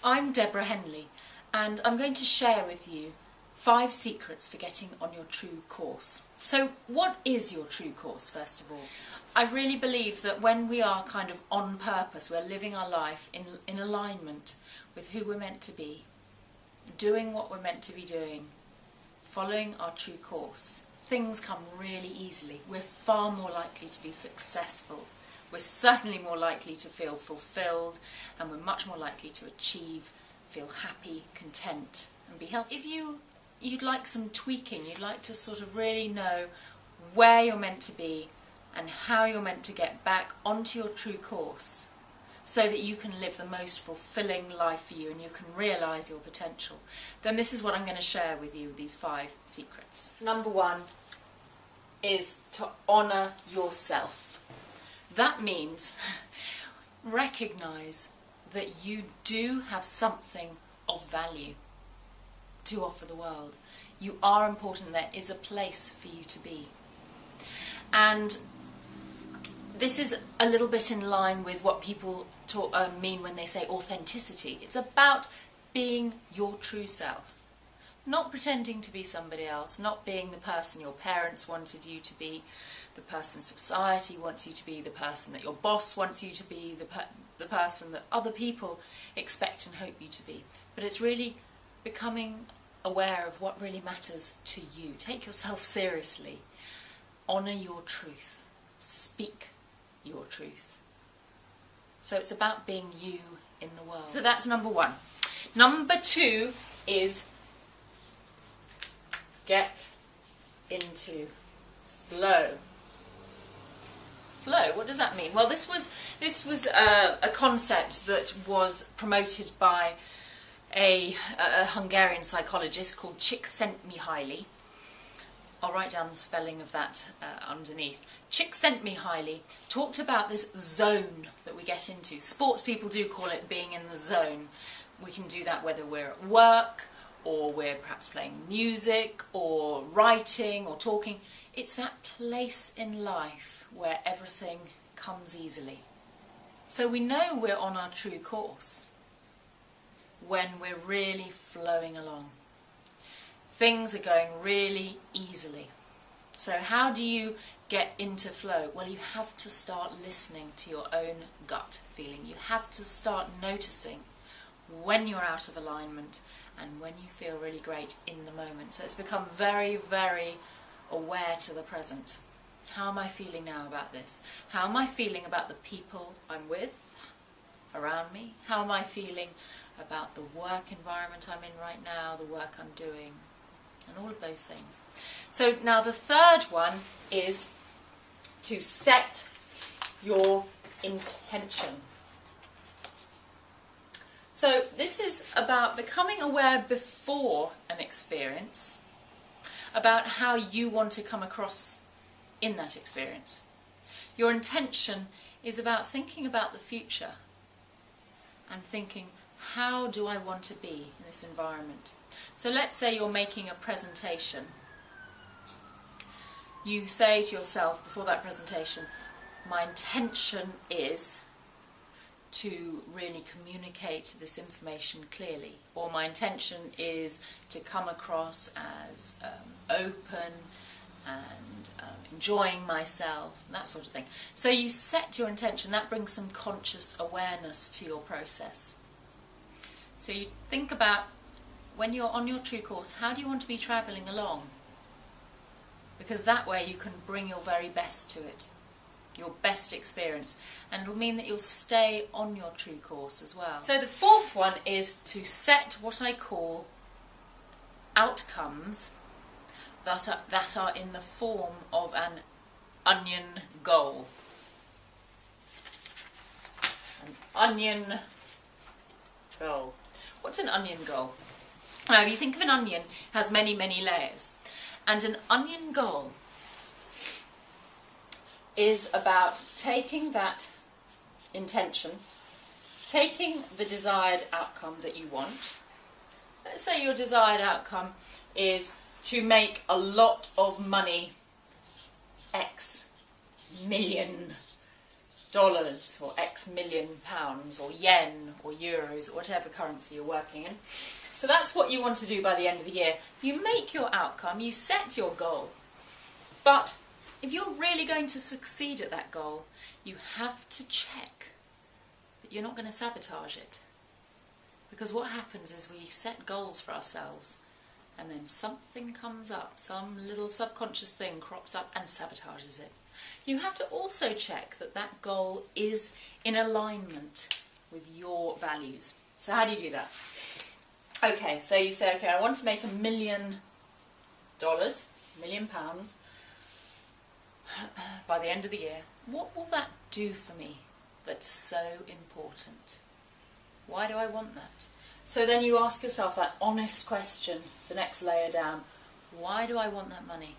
I'm Deborah Henley, and I'm going to share with you 5 secrets for getting on your true course. So what is your true course, first of all? I really believe that when we are kind of on purpose, we're living our life in alignment with who we're meant to be, doing what we're meant to be doing, following our true course, things come really easily. We're far more likely to be successful. We're certainly more likely to feel fulfilled, and we're much more likely to achieve, feel happy, content and be healthy. If you'd like some tweaking, you'd like to sort of really know where you're meant to be and how you're meant to get back onto your true course so that you can live the most fulfilling life for you and you can realise your potential, then this is what I'm going to share with you, these 5 secrets. Number 1 is to honour yourself. That means recognise that you do have something of value to offer the world. You are important. There is a place for you to be. And this is a little bit in line with what people mean when they say authenticity. It's about being your true self. Not pretending to be somebody else, not being the person your parents wanted you to be, the person society wants you to be, the person that your boss wants you to be, the person that other people expect and hope you to be. But it's really becoming aware of what really matters to you. Take yourself seriously. Honour your truth. Speak your truth. So it's about being you in the world. So that's number 1. Number 2 is get into flow. Flow, what does that mean? Well, this was a concept that was promoted by a Hungarian psychologist called Csikszentmihalyi. I'll write down the spelling of that underneath. Csikszentmihalyi talked about this zone that we get into. Sports people do call it being in the zone. We can do that whether we're at work, or we're perhaps playing music, or writing, or talking. It's that place in life where everything comes easily. So we know we're on our true course when we're really flowing along. Things are going really easily. So how do you get into flow? Well, you have to start listening to your own gut feeling. You have to start noticing when you're out of alignment and when you feel really great in the moment. So it's become very, very aware to the present. How am I feeling now about this? How am I feeling about the people I'm with around me? How am I feeling about the work environment I'm in right now, the work I'm doing, and all of those things. So now the third one is to set your intention. So this is about becoming aware before an experience about how you want to come across in that experience. Your intention is about thinking about the future and thinking, how do I want to be in this environment? So let's say you're making a presentation. You say to yourself before that presentation, my intention is to really communicate this information clearly, or my intention is to come across as open and enjoying myself, that sort of thing. So you set your intention. That brings some conscious awareness to your process. So you think about, when you're on your true course, how do you want to be travelling along? Because that way you can bring your very best to it, your best experience, and it'll mean that you'll stay on your true course as well. So the 4th one is to set what I call outcomes that are in the form of an onion goal. An onion goal. What's an onion goal? Now, if you think of an onion, it has many, many layers. And an onion goal is about taking that intention, taking the desired outcome that you want. Let's say your desired outcome is to make a lot of money, X million dollars or X million pounds or yen or euros or whatever currency you're working in. So that's what you want to do by the end of the year. You make your outcome, you set your goal. But if you're really going to succeed at that goal, you have to check that you're not going to sabotage it. Because what happens is we set goals for ourselves and then something comes up, some little subconscious thing crops up and sabotages it. You have to also check that that goal is in alignment with your values. So how do you do that? Okay, so you say, okay, I want to make $1 million, £1 million by the end of the year. What will that do for me that's so important? Why do I want that? So then you ask yourself that honest question, the next layer down. Why do I want that money?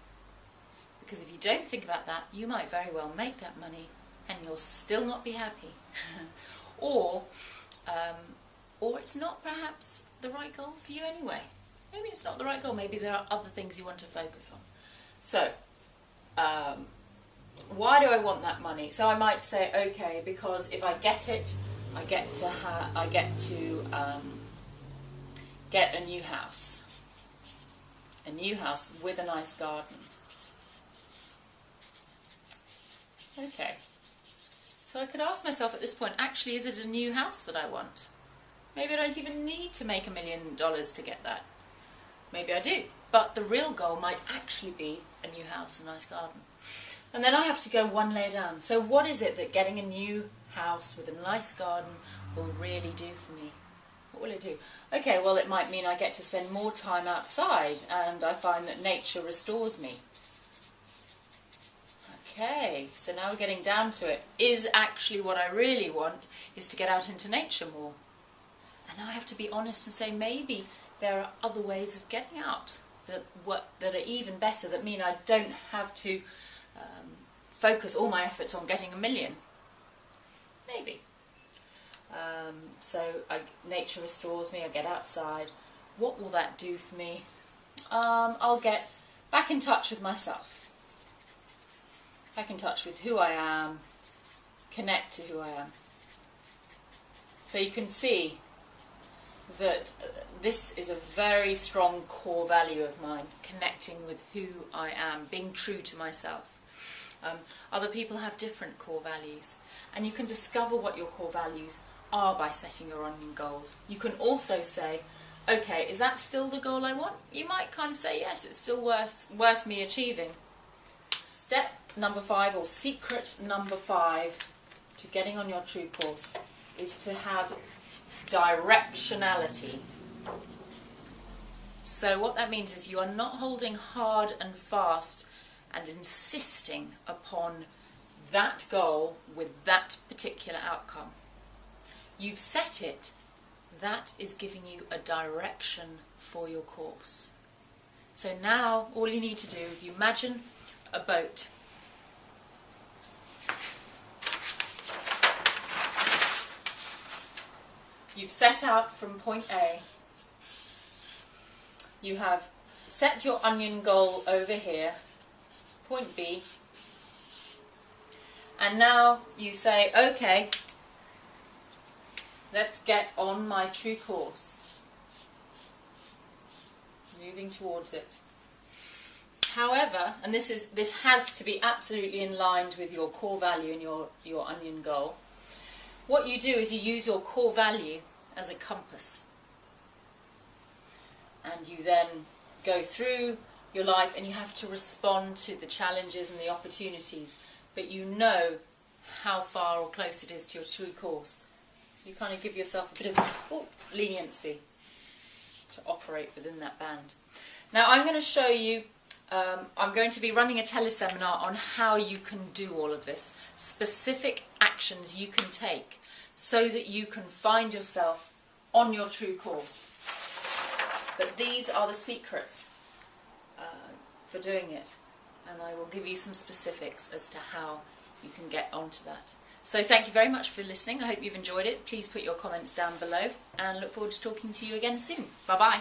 Because if you don't think about that, you might very well make that money and you'll still not be happy. or it's not perhaps the right goal for you anyway. Maybe it's not the right goal. Maybe there are other things you want to focus on. So, why do I want that money? So I might say, okay, because if I get it, I get to get a new house with a nice garden. Okay, so I could ask myself at this point, actually, is it a new house that I want? Maybe I don't even need to make $1 million to get that. Maybe I do, but the real goal might actually be a new house, a nice garden. And then I have to go one layer down. So what is it that getting a new house with a nice garden will really do for me? What will it do? Okay, well, it might mean I get to spend more time outside and I find that nature restores me. Okay, so now we're getting down to it. Is actually what I really want is to get out into nature more. And now I have to be honest and say maybe there are other ways of getting out that are even better, that mean I don't have to focus all my efforts on getting $1 million. Maybe. Nature restores me, I get outside. What will that do for me? I'll get back in touch with myself. Back in touch with who I am, connect to who I am. So you can see that this is a very strong core value of mine, connecting with who I am, being true to myself. Other people have different core values, and you can discover what your core values are by setting your own goals. You can also say, okay, is that still the goal I want? You might kind of say, yes, it's still worth me achieving. Step number 5, or secret number 5 to getting on your true course, is to have directionality. So what that means is you are not holding hard and fast and insisting upon that goal with that particular outcome. You've set it. That is giving you a direction for your course. So now all you need to do, if you imagine a boat, you've set out from point A, you have set your onion goal over here, point B, and now you say, okay, let's get on my true course, moving towards it. However, and this has to be absolutely in line with your core value and your onion goal, what you do is you use your core value as a compass. And you then go through your life and you have to respond to the challenges and the opportunities, but you know how far or close it is to your true course. You kind of give yourself a bit of leniency to operate within that band. Now I'm going to show you, I'm going to be running a teleseminar on how you can do all of this, specific actions you can take so that you can find yourself on your true course. But these are the secrets for doing it, and I will give you some specifics as to how you can get onto that. So thank you very much for listening. I hope you've enjoyed it. Please put your comments down below and look forward to talking to you again soon. Bye bye.